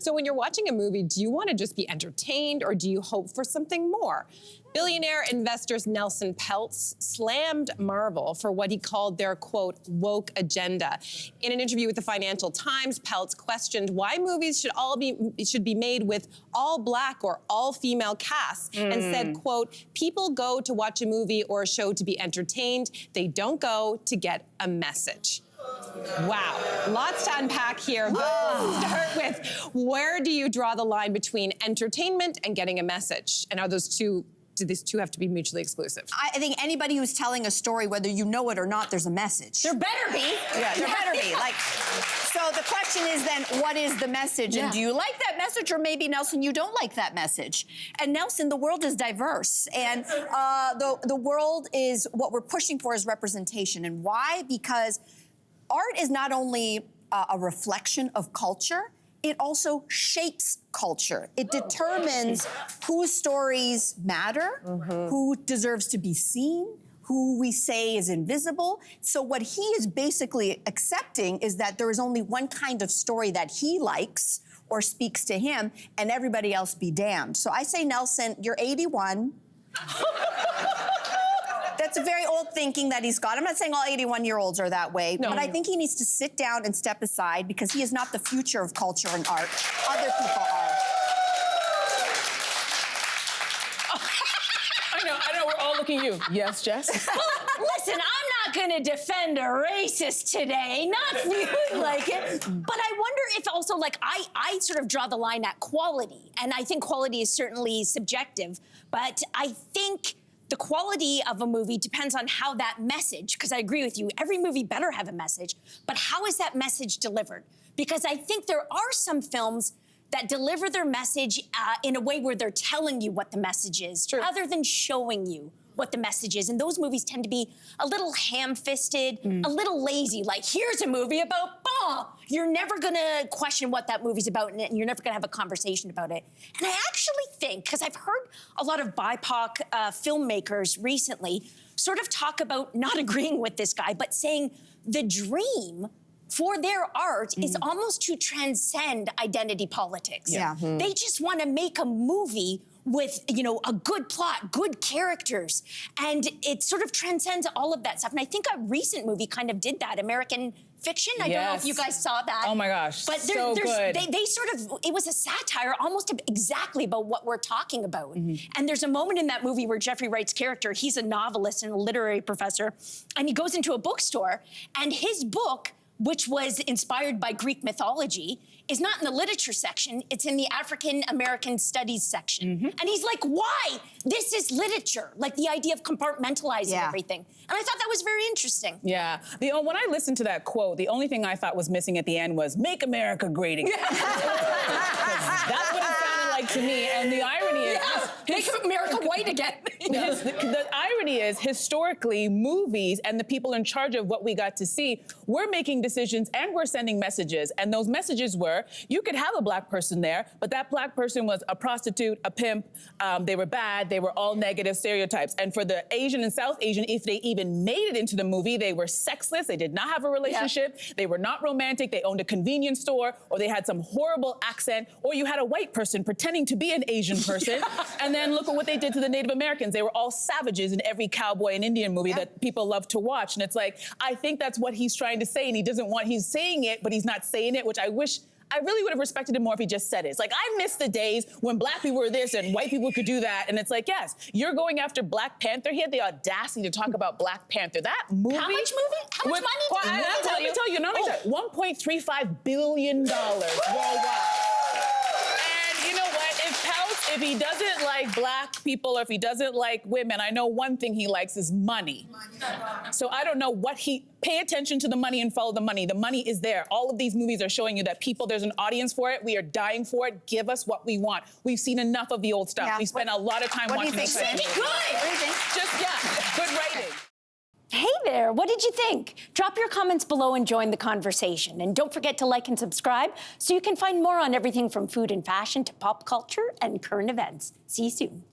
So when you're watching a movie, do you want to just be entertained or do you hope for something more? Billionaire investors Nelson Peltz slammed Marvel for what he called their, quote, woke agenda. In an interview with the Financial Times, Peltz questioned why movies should be made with all black or all female casts and said, quote, people go to watch a movie or a show to be entertained. They don't go to get a message. Wow, lots to unpack here. Let's start with, where do you draw the line between entertainment and getting a message? And are those two, do these two have to be mutually exclusive? I think anybody who's telling a story, whether you know it or not, there's a message. There better be. Yeah, there better be. Like, so the question is then, what is the message? And do you like that message? Or maybe, Nelson, you don't like that message. And Nelson, the world is diverse. And the world is, what we're pushing for is representation. And why? Because art is not only a reflection of culture, it also shapes culture. It determines whose stories matter, who deserves to be seen, who we say is invisible. So what he is basically accepting is that there is only one kind of story that he likes or speaks to him, and everybody else be damned. So I say, Nelson, you're 81. That's a very old thinking that he's got. I'm not saying all 81-year-olds are that way, but I think he needs to sit down and step aside because he is not the future of culture and art. Other people are. I know, we're all looking at you. Yes, Jess? Well, listen, I'm not gonna defend a racist today, not feeling like it, but I wonder if also, like, I sort of draw the line at quality, and I think quality is certainly subjective, but I think the quality of a movie depends on how that message, because I agree with you, every movie better have a message, but how is that message delivered? Because I think there are some films that deliver their message in a way where they're telling you what the message is, other than showing you what the message is. And those movies tend to be a little ham-fisted, a little lazy, like, here's a movie about bomb. You're never gonna question what that movie's about, and you're never gonna have a conversation about it. And I actually think, because I've heard a lot of BIPOC filmmakers recently sort of talk about not agreeing with this guy, but saying the dream for their art is almost to transcend identity politics. They just want to make a movie with, you know, a good plot, good characters, and it sort of transcends all of that stuff. And I think a recent movie kind of did that, American Fiction. I don't know if you guys saw that. Oh my gosh, but so good. They sort of, it was a satire almost exactly about what we're talking about. And there's a moment in that movie where Jeffrey Wright's character, he's a novelist and a literary professor, and he goes into a bookstore, and his book, which was inspired by Greek mythology, is not in the literature section, it's in the African American studies section. And he's like, why? This is literature, like the idea of compartmentalizing everything. And I thought that was very interesting. Yeah, when I listened to that quote, the only thing I thought was missing at the end was, make America great again. That's what it sounded like to me, and the irony is, make America white again. The irony is, historically, movies and the people in charge of what we got to see, we're making decisions and we're sending messages. And those messages were, you could have a black person there, but that black person was a prostitute, a pimp, they were bad, they were all negative stereotypes. And for the Asian and South Asian, if they even made it into the movie, they were sexless, they did not have a relationship, they were not romantic, they owned a convenience store, or they had some horrible accent, or you had a white person pretending to be an Asian person, and then look at what they did to the Native Americans. They were all savages in every cowboy and Indian movie that people love to watch. And it's like, I think that's what he's trying to say, and he doesn't want, he's saying it, but he's not saying it, which I wish, I really would have respected him more if he just said it. It's like, I miss the days when black people were this and white people could do that. And it's like, yes, you're going after Black Panther. He had the audacity to talk about Black Panther. That movie. How much movie? How much money? Let me tell you, $1.35 billion worldwide. If he doesn't like black people or if he doesn't like women, I know one thing he likes is money. So I don't know what pay attention to the money and follow the money. The money is there. All of these movies are showing you that there's an audience for it. We are dying for it. Give us what we want. We've seen enough of the old stuff. We spent a lot of time watching this. What do you think, Good. What do you think? Just, good writing. Hey there, what did you think? Drop your comments below and join the conversation. And don't forget to like and subscribe so you can find more on everything from food and fashion to pop culture and current events. See you soon.